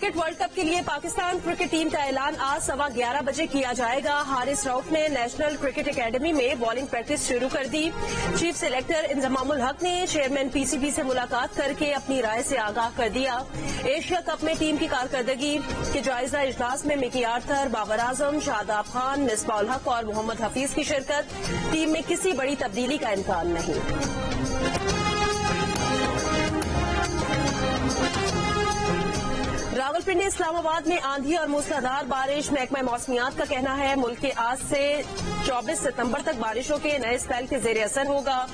Cricket world cup کے لیے Pakistan cricket team کا اعلان آج 11:15 بجے کیا جائے گا۔ حارث رؤف نے نیشنل کرکٹ اکیڈمی میں بالنگ پریکٹس شروع کر دی۔ چیف سلیکٹر انضمام الحق نے چیئرمین پی سی بی سے ملاقات کر کے اپنی رائے سے آگاہ کر دیا۔ ایشیا کپ میں ٹیم کی کارکردگی کے جائزہ اجلاس میں مکی آرتھر، بابر اعظم، شاداب خان، مصباح الحق اور محمد حفیظ کی شرکت۔ ٹیم میں کسی بڑی تبدیلی کا امکان نہیں۔ راولپنڈی اسلام آباد میں آندھی اور موسلادھار بارش۔ محکمہ موسمیات کا کہنا ہے ملک کے آج سے 24 ستمبر تک بارشوں کے نئے اسپیل کے زیر اثر ہوگا۔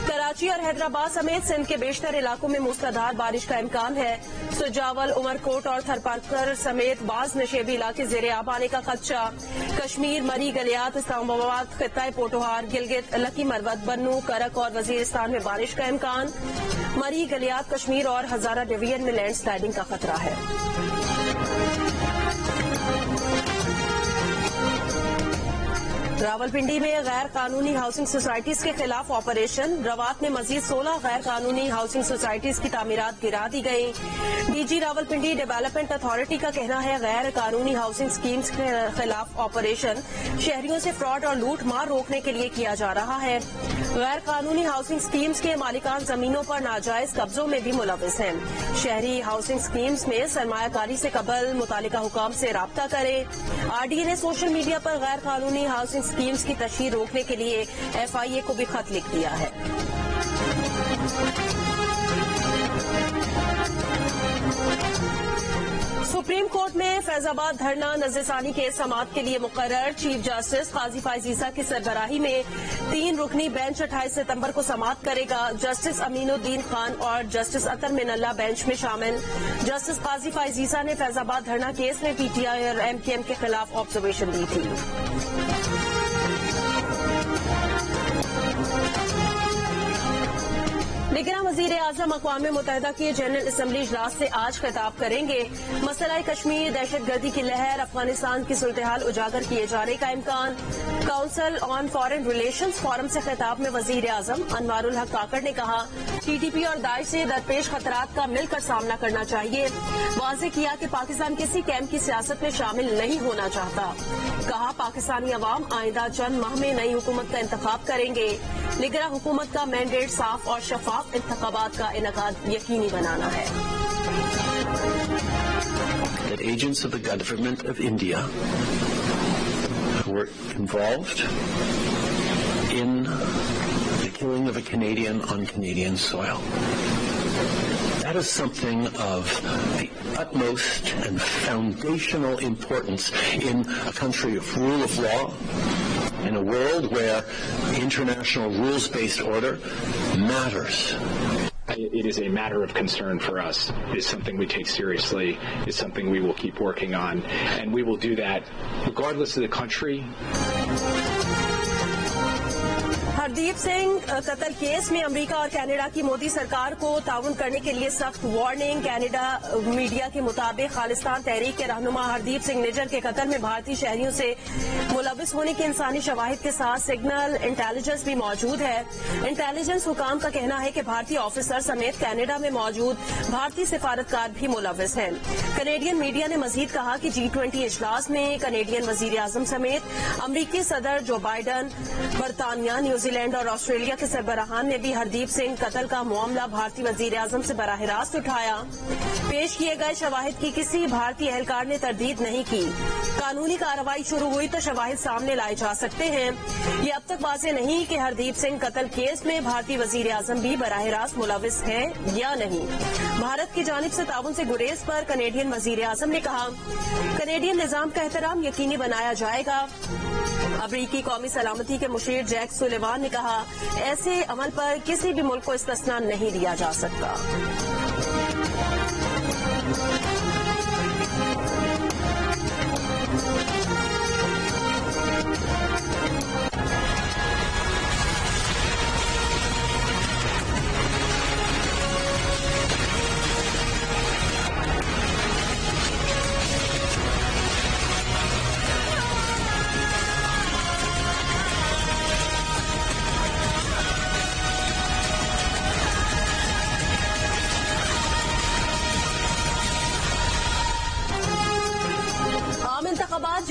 کراچی اور حیدرآباد سمیت سندھ کے بیشتر علاقوں میں موسلادھار بارش کا امکان ہے۔ سجاول، عمر کوٹ اور تھرپارکر سمیت بعض نشیبی علاقے زیر آب آنے کا خدشہ۔ کشمیر، مری، گلیات، اسلام آباد، خطہ پوٹوہار، گلگت، لکی مروت، بنو، کرک اور وزیرستان میں بارش کا امکان۔ مری، گلیات، کشمیر اور ہزارہ ڈویژن میں لینڈ سلائڈنگ کا خطرہ ہے۔ راولپنڈی میں غیر قانونی ہاؤسنگ سوسائٹیز کے خلاف آپریشن۔ روات میں مزید 16 غیر قانونی ہاؤسنگ سوسائٹیز کی تعمیرات گرا دی گئی۔ D G Rawalpindi development authority کا کہنا ہے غیر قانونی ہاؤسنگ اسکیمز کے خلاف آپریشن شہریوں سے فراڈ اور لوٹ مار روکنے کے لیے کیا جا رہا ہے۔ غیر قانونی ہاؤسنگ اسکیمز کے مالکان زمینوں پر ناجائز قبضوں میں بھی ملوث ہیں۔ شہری ہاؤسنگ اسکیمز میں سرمایہ کاری سے قبل متعلقہ حکام سے رابطہ کریں۔ آر ڈی اے نے سوشل میڈیا پر غیر قانونی ہاؤسنگ اسکیمز کی تشہیر روکنے کے لیے ایف آئی اے کو بھی خط لکھ دیا ہے۔ سپریم کورٹ میں فیض آباد دھرنا نظر ثانی کے سماعت کے لیے مقرر۔ چیف جسٹس قاضی فائز عیسیٰ کی سربراہی میں 3 رکنی بینچ 28 ستمبر کو سماعت کرے گا۔ جسٹس امین الدین خان اور جسٹس اطہر من اللہ بینچ میں شامل۔ جسٹس قاضی فائز عیسیٰ نے فیض آباد دھرنا کیس میں پی ٹی آئی اور ایم کیو ایم کے خلاف آبزرویشن دی تھی۔ نگراں وزیر اعظم اقوام متحدہ کے جنرل اسمبلی اجلاس سے آج خطاب کریں گے۔ مسئلہ کشمیر، دہشت گردی کی لہر، افغانستان کی صورتحال اجاگر کیے جانے کا امکان۔ Council on foreign relations forum سے خطاب میں وزیر اعظم انوار الحق کاکڑ نے کہا ٹی ٹی پی اور داعش سے درپیش خطرات کا مل کر سامنا کرنا چاہیے۔ واضح کیا کہ پاکستان کسی کیمپ کی سیاست میں شامل نہیں ہونا چاہتا۔ کہا پاکستانی عوام آئندہ چند ماہ میں نئی حکومت کا انتخاب کریں گے۔ نگراں حکومت کا مینڈیٹ صاف اور شفاف انتخابات کا انعقاد یقینی بنانا ہے۔ That agents of the government of India were involved in the killing of a Canadian on Canadian soil. That is something of the utmost and foundational importance in a country of rule of law, in a world where international rules-based order matters. It is a matter of concern for us. It is something we take seriously. It's something we will keep working on. And we will do that regardless of the country. Hardeep Singh قتل case میں امریکہ اور Canada کی مودی سرکار کو تعاون کرنے کے لیے سخت وارننگ۔ کینیڈا میڈیا کے مطابق خالصتان تحریک کے رہنما ہردیپ سنگھ نجر کے قتل میں بھارتی شہریوں سے ملوث ہونے کے انسانی شواہد کے ساتھ سگنل انٹیلیجنس بھی موجود ہے۔ انٹیلیجنس حکام کا کہنا ہے کہ بھارتی آفیسر سمیت کینیڈا میں موجود بھارتی سفارتکار بھی ملوث ہیں۔ کینیڈین میڈیا نے مزید کہا کہ G20 اجلاس میں کینیڈین وزیر اعظم سمیت امریکی صدر جو بائیڈن، برطانیہ، نیوزی لینڈ اور آسٹریلیا کے سربراہان نے بھی ہردیپ سنگھ قتل کا معاملہ بھارتی وزیر اعظم سے براہ راست اٹھایا۔ پیش کیے گئے شواہد کی کسی بھارتی اہلکار نے تردید نہیں کی۔ قانونی کارروائی شروع ہوئی تو شواہد سامنے لائے جا سکتے ہیں۔ یہ اب تک واضح نہیں کہ ہردیپ سنگھ قتل کیس میں بھارتی وزیر اعظم بھی براہ راست ملوث ہیں یا نہیں۔ بھارت کی جانب سے تعاون سے گریز پر کینیڈین وزیر اعظم نے کہا کینیڈین نظام کا احترام یقینی بنایا جائے گا۔ امریکی قومی سلامتی کے مشیر جیک سولیوان نے کہا ایسے عمل پر کسی بھی ملک کو استثناء نہیں دیا جا سکتا۔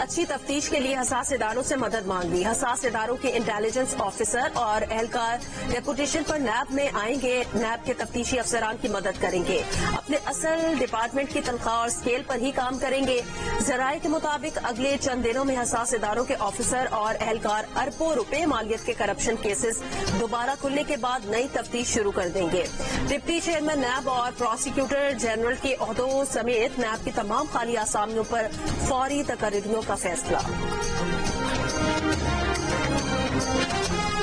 اچھی تفتیش کے لیے حساس اداروں سے مدد مانگ لی. حساس اداروں کے انٹیلیجنس آفیسر اور اہلکار ڈیپوٹیشن پر نیب میں آئیں گے. نیب کے تفتیشی افسران کی مدد کریں گے. اپنے اصل ڈپارٹمنٹ کی تنخواہ اور اسکیل پر ہی کام کریں گے. ذرائع کے مطابق اگلے چند دنوں میں حساس اداروں کے آفیسر اور اہلکار اربوں روپے مالیت کے کرپشن کیسز دوبارہ کھلنے کے بعد نئی تفتیش شروع کر دیں گے. ڈپٹی چیئرمین نیب اور پروسیکیوٹر جنرل کے عہدوں سمیت نیب کی تمام خالی آسامیوں پر فوری تقرریوں کا فیصلہ.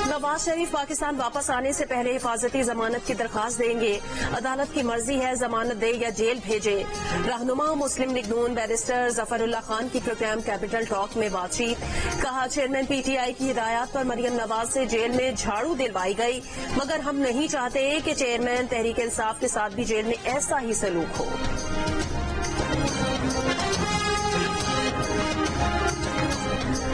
نواز شریف پاکستان واپس آنے سے پہلے حفاظتی ضمانت کی درخواست دیں گے. عدالت کی مرضی ہے ضمانت دے یا جیل بھیجے. رہنما مسلم لیگ نون بیرسٹر ظفر اللہ خان کی پروگرام کیپٹل ٹاک میں بات چیت. کہا چیئرمین پی ٹی آئی کی ہدایات پر مریم نواز سے جیل میں جھاڑو دلوائی گئی، مگر ہم نہیں چاہتے کہ چیئرمین تحریک انصاف کے ساتھ بھی جیل میں ایسا ہی سلوک ہو.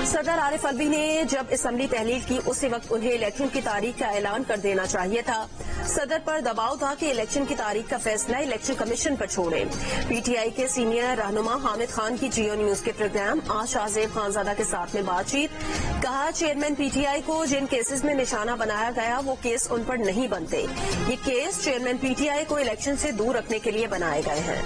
صدر عارف الوی نے جب اسمبلی تحلیل کی اسی وقت انہیں الیکشن کی تاریخ کا اعلان کر دینا چاہیے تھا. صدر پر دباؤ تھا کہ الیکشن کی تاریخ کا فیصلہ الیکشن کمیشن پر چھوڑے. پی ٹی آئی کے سینئر رہنما حامد خان کی جیو نیوز کے پروگرام آج شاہزیب خانزادہ کے ساتھ میں بات چیت. کہا چیئرمین پی ٹی آئی کو جن کیسز میں نشانہ بنایا گیا وہ کیس ان پر نہیں بنتے. یہ case chairman P T I کو الیکشن سے دور رکھنے کے لیے بنائے گئے ہیں.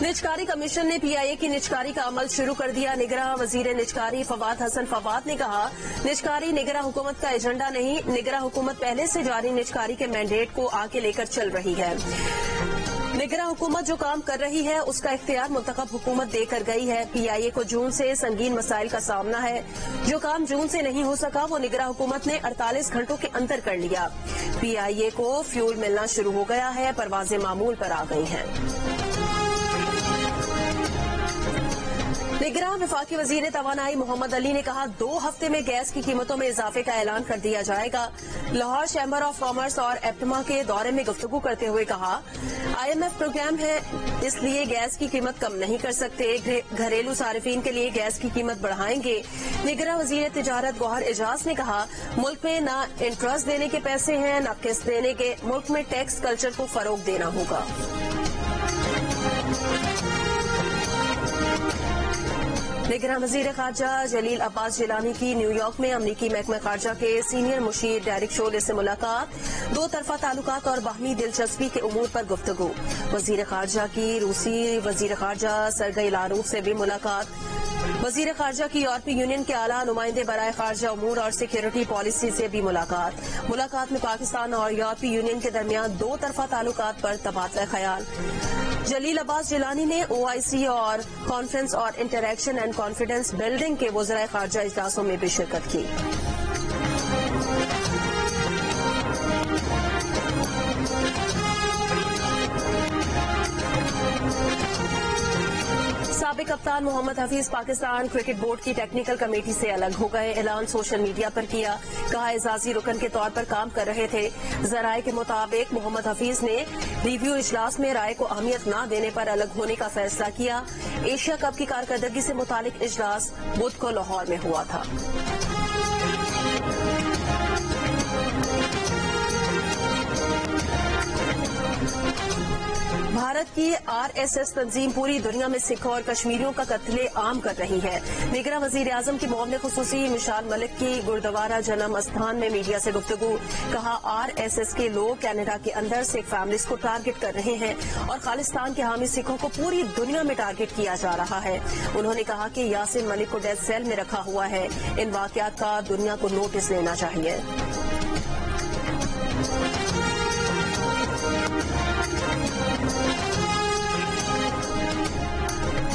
نجکاری کمیشن نے پی آئی اے کی نجکاری کا عمل شروع کر دیا. نگراں وزیر نجکاری فواد حسن فواد نے کہا نجکاری نگراں حکومت کا ایجنڈا نہیں، نگراں حکومت پہلے سے جاری نجکاری کے مینڈیٹ کو آگے لے کر چل رہی ہے. نگراں حکومت جو کام کر رہی ہے اس کا اختیار منتخب حکومت دے کر گئی ہے. پی آئی اے کو جون سے سنگین مسائل کا سامنا ہے. جو کام جون سے نہیں ہو سکا وہ نگراں حکومت نے 48 گھنٹوں کے اندر کر لیا. پی آئی اے کو فیول ملنا شروع ہو گیا ہے، پروازیں معمول پر آ گئی ہیں. نگراں وفاقی وزیر توانائی محمد علی نے کہا 2 ہفتے میں گیس کی قیمتوں میں اضافے کا اعلان کر دیا جائے گا. لاہور چیمبر آف کامرس اور ایپٹما کے دورے میں گفتگو کرتے ہوئے کہا آئی ایم ایف پروگرام ہے اس لیے گیس کی قیمت کم نہیں کر سکتے، گھریلو صارفین کے لیے گیس کی قیمت بڑھائیں گے. نگراں وزیر تجارت گوہر اعجاز نے کہا ملک میں نہ انٹرسٹ دینے کے پیسے ہیں نہ قسط دینے کے، ملک میں ٹیکس کلچر کو فروغ دینا ہوگا. نگراں وزیر خارجہ جلیل عباس جیلانی کی نیو یارک میں امریکی محکمہ خارجہ کے سینئر مشیر ڈیرک شولے سے ملاقات. 2 طرفہ تعلقات اور باہمی دلچسپی کے امور پر گفتگو. وزیر خارجہ کی روسی وزیر خارجہ سرگئی لاروف سے بھی ملاقات. وزیر خارجہ کی یورپی یونین کے اعلیٰ نمائندے برائے خارجہ امور اور سیکیورٹی پالیسی سے بھی ملاقات. ملاقات میں پاکستان اور یورپی یونین کے درمیان 2 طرفہ تعلقات پر تبادلہ خیال. جلیل عباس جیلانی نے او آئی سی اور کانفرنس اور انٹریکشن اینڈ کانفیڈنس بلڈنگ کے وزرائے خارجہ اجلاسوں میں بھی شرکت کی. سابق کپتان محمد حفیظ پاکستان کرکٹ بورڈ کی ٹیکنیکل کمیٹی سے الگ ہو گئے. اعلان سوشل میڈیا پر کیا. کہا اعزازی رکن کے طور پر کام کر رہے تھے. ذرائع کے مطابق محمد حفیظ نے ریویو اجلاس میں رائے کو اہمیت نہ دینے پر الگ ہونے کا فیصلہ کیا. ایشیا کپ کی کارکردگی سے متعلق اجلاس بدھ کو لاہور میں ہوا تھا. بھارت کی آر ایس ایس تنظیم پوری دنیا میں سکھوں اور کشمیریوں کا قتل عام کر رہی ہے. نگراں وزیر اعظم کی معاون خصوصی مشال ملک کی گردوارہ جنم استھان میں میڈیا سے گفتگو. کہا آر ایس ایس کے لوگ کینیڈا کے اندر سکھ فیملیز کو ٹارگٹ کر رہے ہیں اور خالصتان کے حامی سکھوں کو پوری دنیا میں ٹارگٹ کیا جا رہا ہے. انہوں نے کہا کہ یاسین ملک کو ڈیتھ سیل میں رکھا ہوا ہے. ان واقعات کا دنیا کو نوٹس لینا چاہیے.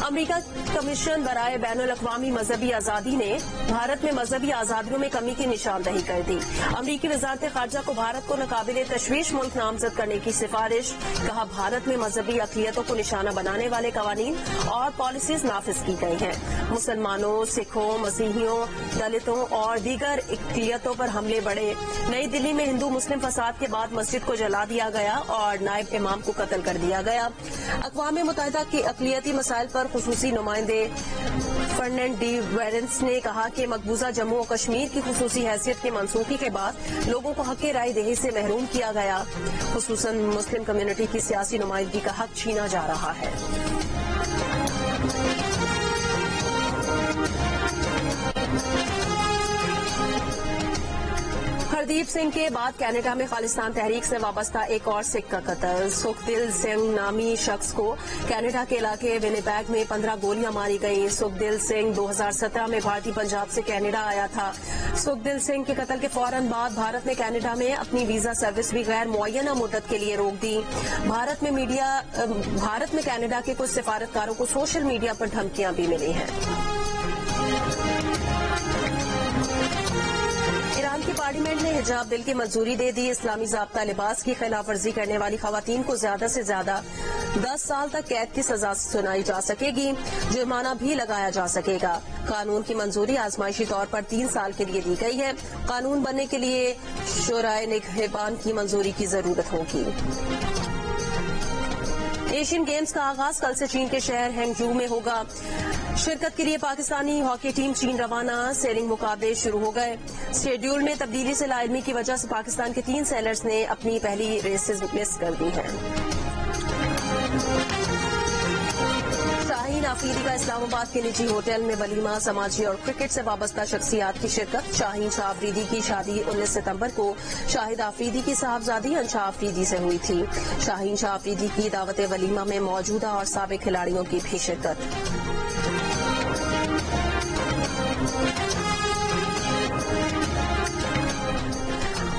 امریکہ کمیشن برائے بین الاقوامی مذہبی آزادی نے بھارت میں مذہبی آزادیوں میں کمی کی نشاندہی کر دی. امریکی وزارت خارجہ کو بھارت کو ناقابل تشویش ملک نامزد کرنے کی سفارش. کہا بھارت میں مذہبی اقلیتوں کو نشانہ بنانے والے قوانین اور پالیسیز نافذ کی گئی ہیں. مسلمانوں، سکھوں، مسیحیوں، دلتوں اور دیگر اقلیتوں پر حملے بڑھے. نئی دلی میں ہندو مسلم فساد کے بعد مسجد کو جلا دیا گیا اور نائب امام کو قتل کر دیا گیا. اقوام متحدہ کے اقلیتی مسائل پر خصوصی نمائندے فرنینڈ ڈی ویرنس نے کہا کہ مقبوضہ جموں و کشمیر کی خصوصی حیثیت کے منسوخی کے بعد لوگوں کو حق رائے دہی سے محروم کیا گیا، خصوصاً مسلم کمیونٹی کی سیاسی نمائندگی کا حق چھینا جا رہا ہے۔ ہردیپ سنگھ کے بعد کینیڈا میں خالصتان تحریک سے وابستہ ایک اور سکھ کا قتل۔ سکھدل سنگھ نامی شخص کو کینیڈا کے علاقے ونیپیگ میں 15 گولیاں ماری گئیں۔ سکھدل سنگھ 2017 میں بھارتی پنجاب سے کینیڈا آیا تھا۔ سکھدل سنگھ کے قتل کے فوراً بعد بھارت نے کینیڈا میں اپنی ویزا سروس بھی غیر معینہ مدت کے لیے روک دی۔ بھارت میں کینیڈا کے کچھ سفارتکاروں کو سوشل میڈیا پر دھمکیاں بھی ملی ہیں۔ ایران کی پارلیمنٹ نے حجاب بل کی منظوری دے دی۔ اسلامی ضابطہ لباس کی خلاف ورزی کرنے والی خواتین کو زیادہ سے زیادہ 10 سال تک قید کی سزا سنائی جا سکے گی، جرمانہ بھی لگایا جا سکے گا۔ قانون کی منظوری آزمائشی طور پر 3 سال کے لیے دی گئی ہے۔ قانون بننے کے لیے شورائے نگہبان کی منظوری کی ضرورت ہوگی۔ ایشین گیمز کا آغاز کل سے چین کے شہر ہینگجو میں ہوگا۔ شرکت کے لیے پاکستانی ہاکی ٹیم چین روانہ، سیلنگ مقابلے شروع ہو گئے۔ شیڈیول میں تبدیلی سے لاعلمی کی وجہ سے پاکستان کے 3 سیلرز نے اپنی پہلی ریسز مس کر دی ہیں۔ شاہین آفریدی کا اسلام آباد کے نجی ہوٹل میں ولیمہ، سماجی اور کرکٹ سے وابستہ شخصیات کی شرکت۔ شاہین شاہ آفریدی کی شادی 19 ستمبر کو شاہد آفریدی کی صاحبزادی انشا آفریدی سے ہوئی تھی۔ شاہین شاہ آفریدی کی دعوت ولیمہ میں موجودہ اور سابق کھلاڑیوں کی بھی شرکت۔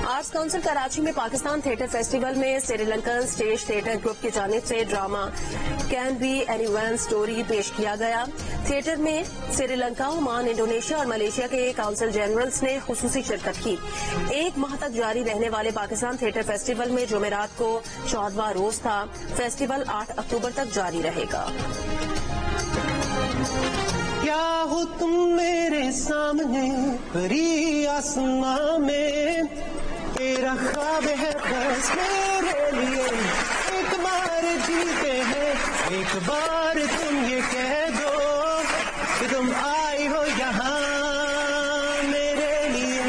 آرٹس کونسل کراچی میں پاکستان تھیٹر فیسٹیول میں Sri Lankan stage theatre group کی جانب سے ڈرامہ can be any one story پیش کیا گیا۔ تھیٹر میں سری لنکا، عمان، انڈونیشیا اور ملیشیا کے کونسل جنرلز نے خصوصی شرکت کی۔ 1 ماہ تک جاری رہنے والے پاکستان تھیٹر فیسٹیول میں جمعرات کو 14واں روز تھا۔ فیسٹیول 8 اکتوبر تک جاری رہے گا۔ کیا ہو تم میرے سامنے پری آسماں میں، تیرا خواب ہے بس میرے لیے، ایک بار جیتے ہیں، ایک بار تم یہ کہہ دو کہ تم آئی ہو یہاں میرے لیے۔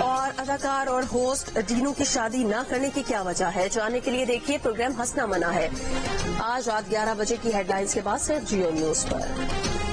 اور اداکار اور ہوسٹ ڈینو کی شادی نہ کرنے کی کیا وجہ ہے، جاننے کے لیے دیکھیے پروگرام ہنسنا منع ہے، آج رات 11 بجے کی ہیڈ لائنز کے بعد صرف جیو نیوز پر۔